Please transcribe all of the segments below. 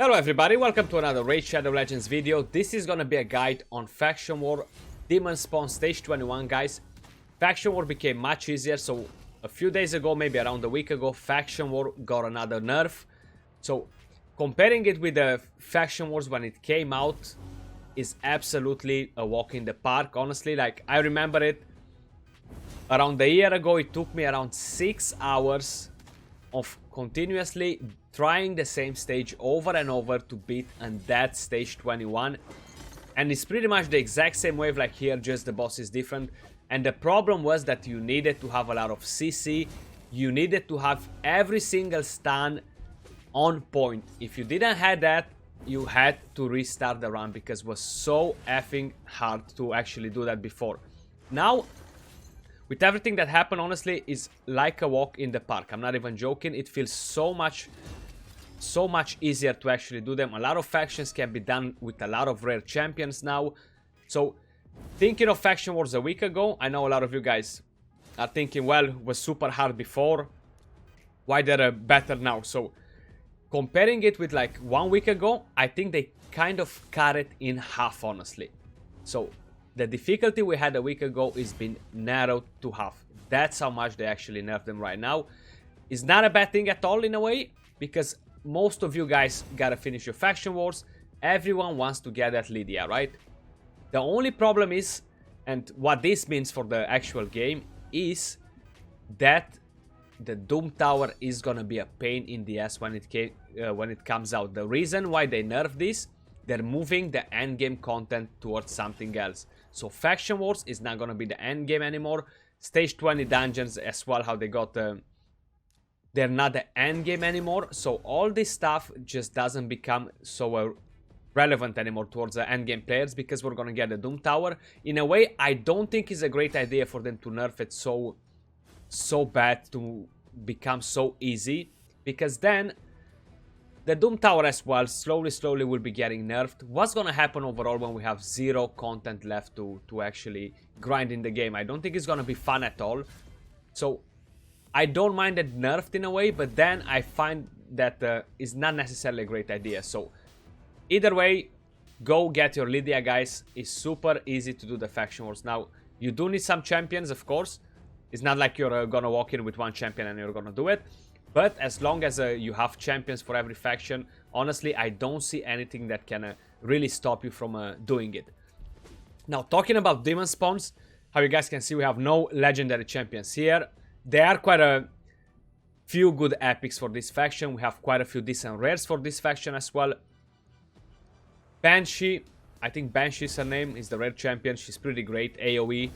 Hello everybody, welcome to another Raid Shadow Legends video. This is gonna be a guide on Faction War Demonspawn Stage 21, guys. Faction War became much easier, so a few days ago, maybe around a week ago, Faction War got another nerf. So comparing it with the Faction Wars when it came out is absolutely a walk in the park, honestly. Like, I remember it around a year ago, it took me around 6 hours of continuously trying the same stage over and over to beat undead stage 21, and it's pretty much the exact same wave like here, just the boss is different. And the problem was that you needed to have a lot of CC, you needed to have every single stun on point. If you didn't have that, you had to restart the run because it was so effing hard to actually do that before. Now with everything that happened, honestly, is like a walk in the park. I'm not even joking. It feels so much easier to actually do them. A lot of factions can be done with a lot of rare champions now. So thinking of Faction Wars a week ago, I know a lot of you guys are thinking, well, it was super hard before, why they're better now? So comparing it with like 1 week ago, I think they kind of cut it in half, honestly. So the difficulty we had a week ago is been narrowed to half. That's how much they actually nerfed them right now. It's not a bad thing at all in a way, because most of you guys gotta finish your Faction Wars. Everyone wants to get that Lydia, right? The only problem is, and what this means for the actual game, is that the Doom Tower is gonna be a pain in the ass when it comes out. The reason why they nerfed this, they're moving the endgame content towards something else. So Faction Wars is not gonna be the endgame anymore. Stage 20 dungeons as well, how they got they're not the endgame anymore. So all this stuff just doesn't become so relevant anymore towards the endgame players, because we're gonna get the Doom Tower. In a way, I don't think it's a great idea for them to nerf it so bad to become so easy, because then the Doom Tower as well slowly will be getting nerfed. What's gonna happen overall when we have zero content left to actually grind in the game? I don't think it's gonna be fun at all. So I don't mind it nerfed in a way, but then I find that it's not necessarily a great idea. So either way, go get your Lydia, guys. It's super easy to do the Faction Wars. Now, you do need some champions, of course. It's not like you're gonna walk in with one champion and you're gonna do it. But as long as you have champions for every faction, honestly, I don't see anything that can really stop you from doing it. Now, talking about demon spawns, how you guys can see, we have no legendary champions here. There are quite a few good epics for this faction. We have quite a few decent rares for this faction as well. Banshee, I think Banshee is her name, is the rare champion. She's pretty great. AoE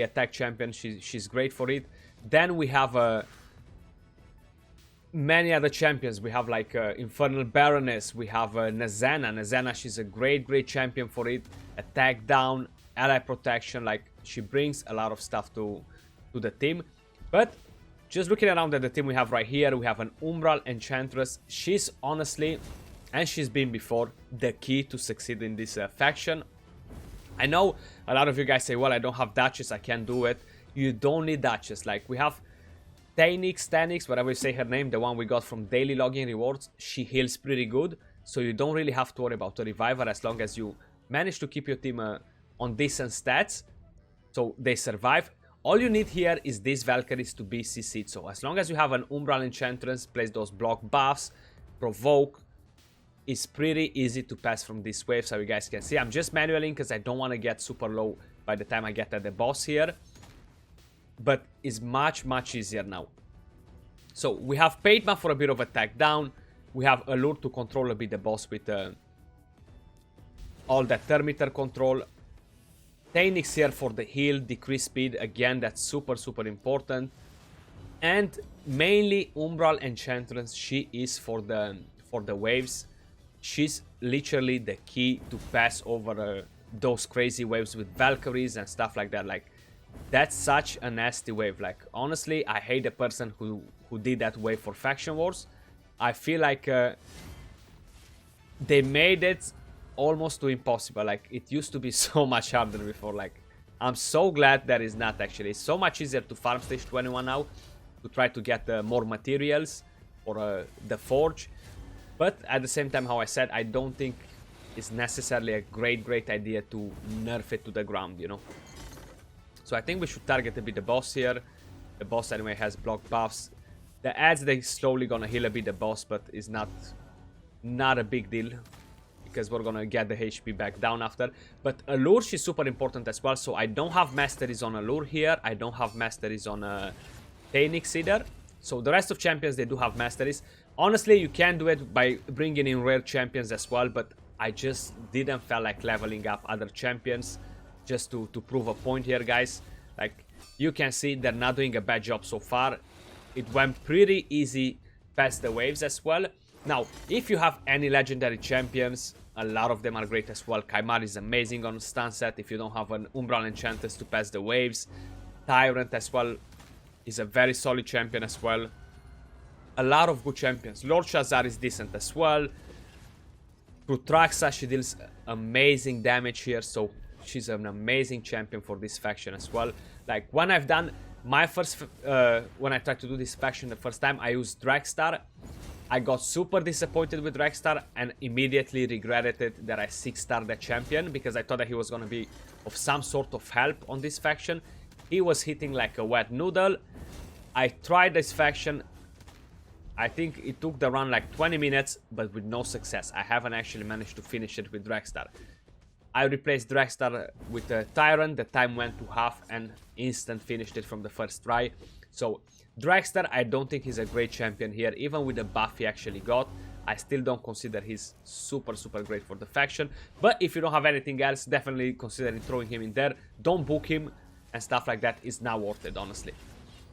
attack champion. She's great for it. Then we have many other champions. We have like Infernal Baroness, we have Nazana, she's a great champion for it. Attack down, ally protection, like she brings a lot of stuff to the team. But just looking around at the team we have right here, we have an Umbral Enchantress. She's honestly, and she's been before, the key to succeed in this faction. I know a lot of you guys say, well, I don't have Duchess, I can't do it. You don't need Duchess. Like, we have Tanix, whatever you say her name, the one we got from daily login rewards. She heals pretty good, so you don't really have to worry about the reviver as long as you manage to keep your team on decent stats, so they survive. All you need here is these Valkyries to be CC'd. So as long as you have an Umbral Enchantress, place those block buffs, provoke, it's pretty easy to pass from this wave. So you guys can see, I'm just manualing because I don't want to get super low by the time I get at the boss here. But it's much easier now. So we have Paidma for a bit of attack down. We have Allure to control a bit the boss with all that Thermitter control. Tanix here for the heal, decrease speed. Again, that's super important. And mainly Umbral Enchantress, she is for the waves. She's literally the key to pass over those crazy waves with Valkyries and stuff like that. Like, that's such a nasty wave. Like, honestly, I hate the person who did that wave for Faction Wars. I feel like they made it almost too impossible. Like, it used to be so much harder before. Like, I'm so glad that is not actually. It's so much easier to farm stage 21 now, to try to get more materials for the forge. But at the same time, how I said, I don't think it's necessarily a great idea to nerf it to the ground, you know. So I think we should target a bit the boss here. The boss anyway has block buffs. The ads, they slowly gonna heal a bit the boss, but it's not a big deal, because we're gonna get the HP back down after. But Allure, she's super important as well. So I don't have masteries on Allure here. I don't have masteries on Phoenix either. So the rest of champions, they do have masteries. Honestly, you can do it by bringing in rare champions as well, but I just didn't feel like leveling up other champions just to prove a point here, guys. Like, you can see they're not doing a bad job so far. It went pretty easy past the waves as well. Now, if you have any legendary champions, a lot of them are great as well. Kymar is amazing on stun set if you don't have an Umbral Enchantress to pass the waves. Tyrant as well is a very solid champion as well. A lot of good champions. Lord Shazar is decent as well. Prutraxa, she deals amazing damage here, so she's an amazing champion for this faction as well. Like, when I've done my first, when I tried to do this faction the first time, I used Dragstar. I got super disappointed with Dragstar and immediately regretted it that I 6-starred the champion, because I thought that he was going to be of some sort of help on this faction. He was hitting like a wet noodle. I tried this faction. I think it took the run like 20 minutes, but with no success. I haven't actually managed to finish it with Dragstar. I replaced Dragstar with a Tyrant. The time went to half and instant finished it from the first try. So Dragstar, I don't think he's a great champion here. Even with the buff he actually got, I still don't consider he's super great for the faction. But if you don't have anything else, definitely consider throwing him in there. Don't book him and stuff like that. Is not worth it, honestly.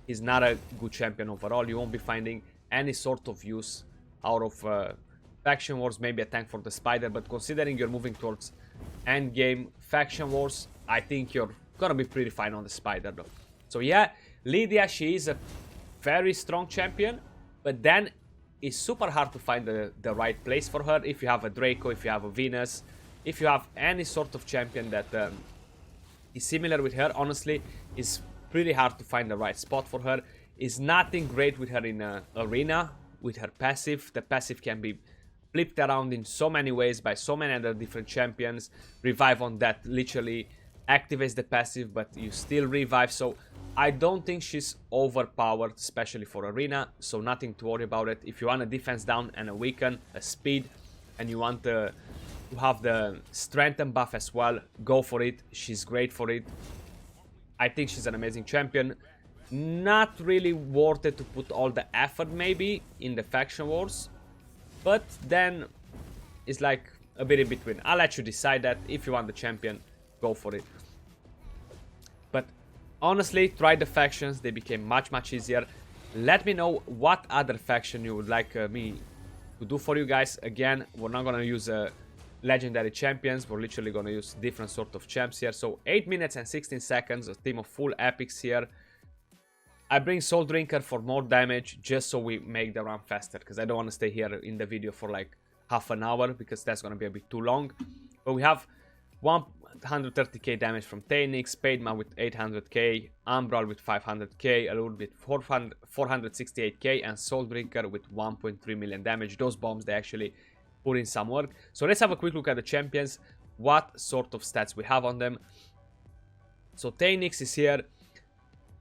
He's not a good champion overall. You won't be finding any sort of use out of faction wars. Maybe a tank for the spider, but considering you're moving towards end game faction wars, I think you're gonna be pretty fine on the spider though. So yeah, Lydia, she is a very strong champion, but then it's super hard to find the right place for her. If you have a Draco, if you have a Venus, if you have any sort of champion that is similar with her, honestly, it's pretty hard to find the right spot for her. Is nothing great with her in arena, with her passive. The passive can be flipped around in so many ways by so many other different champions. Revive on that literally activates the passive, but you still revive. So I don't think she's overpowered, especially for arena. So nothing to worry about it. If you want a defense down and a weaken, a speed, and you want to have the strength and buff as well, go for it. She's great for it. I think she's an amazing champion. Not really worth it to put all the effort maybe in the faction wars, but then it's like a bit in between. I'll let you decide that. If you want the champion, go for it. But honestly, try the factions. They became much easier. Let me know what other faction you would like me to do for you guys. Again, we're not gonna use legendary champions. We're literally gonna use different sort of champs here. So 8 minutes and 16 seconds, a team of full epics here. I bring Soul Drinker for more damage, just so we make the run faster, because I don't want to stay here in the video for like half an hour, because that's going to be a bit too long. But we have 130k damage from Phoenix, Padma with 800k, Umbral with 500k, Allure with 468k, and Soul Drinker with 1.3 million damage. Those bombs, they actually put in some work. So let's have a quick look at the champions, what sort of stats we have on them. So Phoenix is here.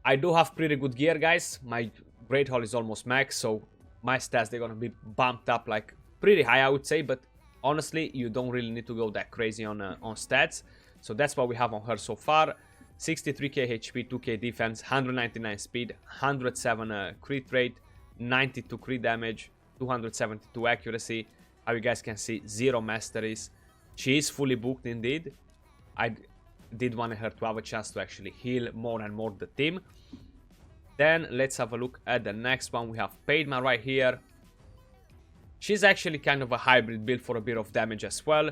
I do have pretty good gear, guys. My Great Hall is almost max, so my stats, they're gonna be bumped up like pretty high, I would say. But honestly, you don't really need to go that crazy on stats. So that's what we have on her so far. 63k HP, 2k defense, 199 speed, 107 crit rate, 92 crit damage, 272 accuracy. How you guys can see, 0 masteries. She is fully booked indeed. I did want her to have a chance to actually heal more and more the team. Then let's have a look at the next one. We have Padma right here. She's actually kind of a hybrid build for a bit of damage as well.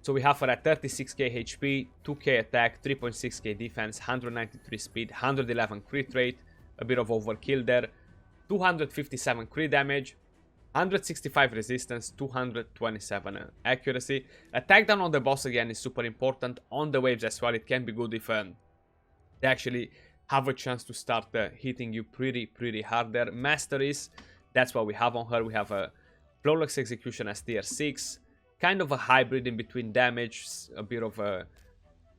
So we have her at 36k HP, 2k attack, 3.6k defense, 193 speed, 111 crit rate, a bit of overkill there, 257 crit damage, 165 resistance, 227 accuracy. Attack down on the boss again is super important. On the waves as well, it can be good if they actually have a chance to start hitting you pretty hard there. Masteries, that's what we have on her. We have a Flawless Execution as tier 6. Kind of a hybrid in between damage, a bit of a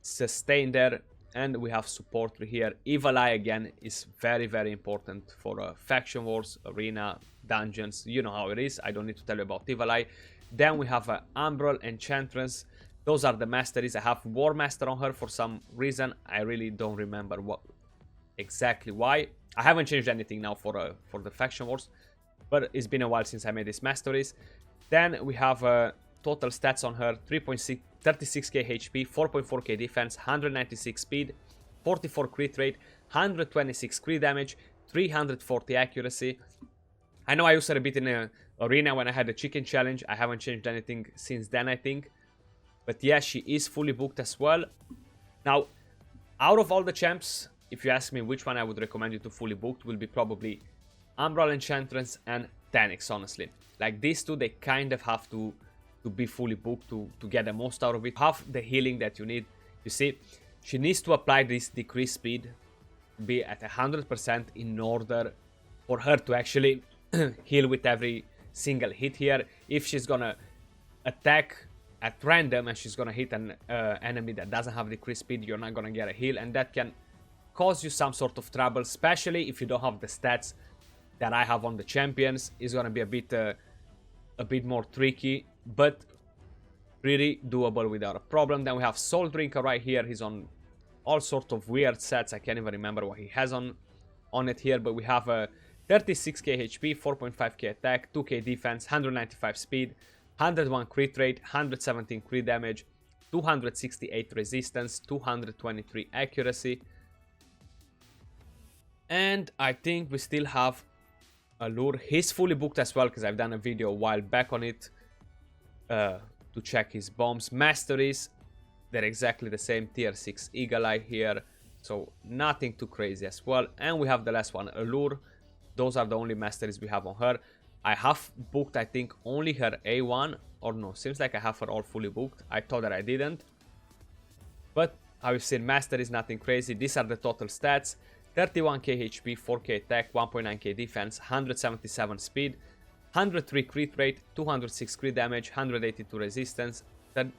sustain there. And we have support here. Evil Eye again is very, very important for Faction Wars, Arena, Dungeons. You know how it is. I don't need to tell you about Evil Eye. Then we have Umbral, Enchantress. Those are the masteries. I have War Master on her for some reason. I really don't remember what exactly why. I haven't changed anything now for the Faction Wars, but it's been a while since I made these masteries. Then we have total stats on her: 36k HP, 4.4k defense, 196 speed, 44 crit rate, 126 crit damage, 340 accuracy. I know I used her a bit in Arena when I had the chicken challenge. I haven't changed anything since then, I think. But yeah, she is fully booked as well. Now, out of all the champs, if you ask me which one I would recommend you to fully booked, will be probably Umbral, Enchantress and Tanix, honestly. Like these two, they kind of have to be fully booked to get the most out of it. Have the healing that you need. You see, she needs to apply this decreased speed, be at 100% in order for her to actually heal with every single hit here. If she's gonna attack at random and she's gonna hit an enemy that doesn't have decreased speed, you're not gonna get a heal, and that can cause you some sort of trouble, especially if you don't have the stats that I have on the champions. It's gonna be a bit more tricky, but pretty doable without a problem. Then we have Soul Drinker right here. He's on all sorts of weird sets. I can't even remember what he has on it here, but we have a 36k HP, 4.5k attack, 2k defense, 195 speed, 101 crit rate, 117 crit damage, 268 resistance, 223 accuracy. And I think we still have Allure. He's fully booked as well because I've done a video a while back on it to check his bombs. Masteries, they're exactly the same, tier 6 Eagle Eye here, so nothing too crazy as well. And we have the last one, Allure. Those are the only masteries we have on her. I have booked, I think, only her A1, or no, seems like I have her all fully booked. I thought that I didn't, but I've seen masteries, nothing crazy. These are the total stats: 31k HP, 4k attack, 1.9k defense, 177 speed, 103 crit rate, 206 crit damage, 182 resistance,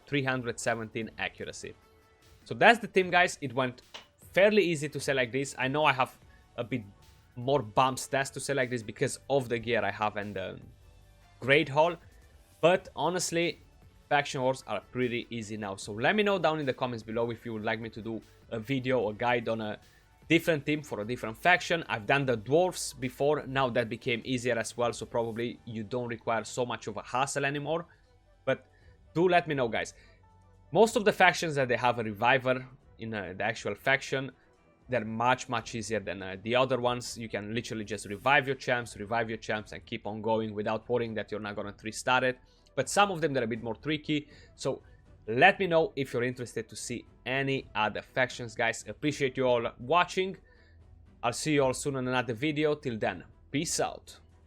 317 accuracy. So that's the team, guys. It went fairly easy to select this. I know I have a bit more bump stats to select this because of the gear I have and the Great Hall, but honestly, Faction Wars are pretty easy now. So let me know down in the comments below if you would like me to do a video or guide on a different team for a different faction. I've done the dwarves before, now that became easier as well, so probably you don't require so much of a hassle anymore. But do let me know, guys. Most of the factions that they have a reviver in the actual faction, they're much easier than the other ones. You can literally just revive your champs, and keep on going without worrying that you're not gonna 3-star it. But some of them, they're a bit more tricky, so let me know if you're interested to see any other factions, guys. Appreciate you all watching. I'll see you all soon on another video. Till then, peace out.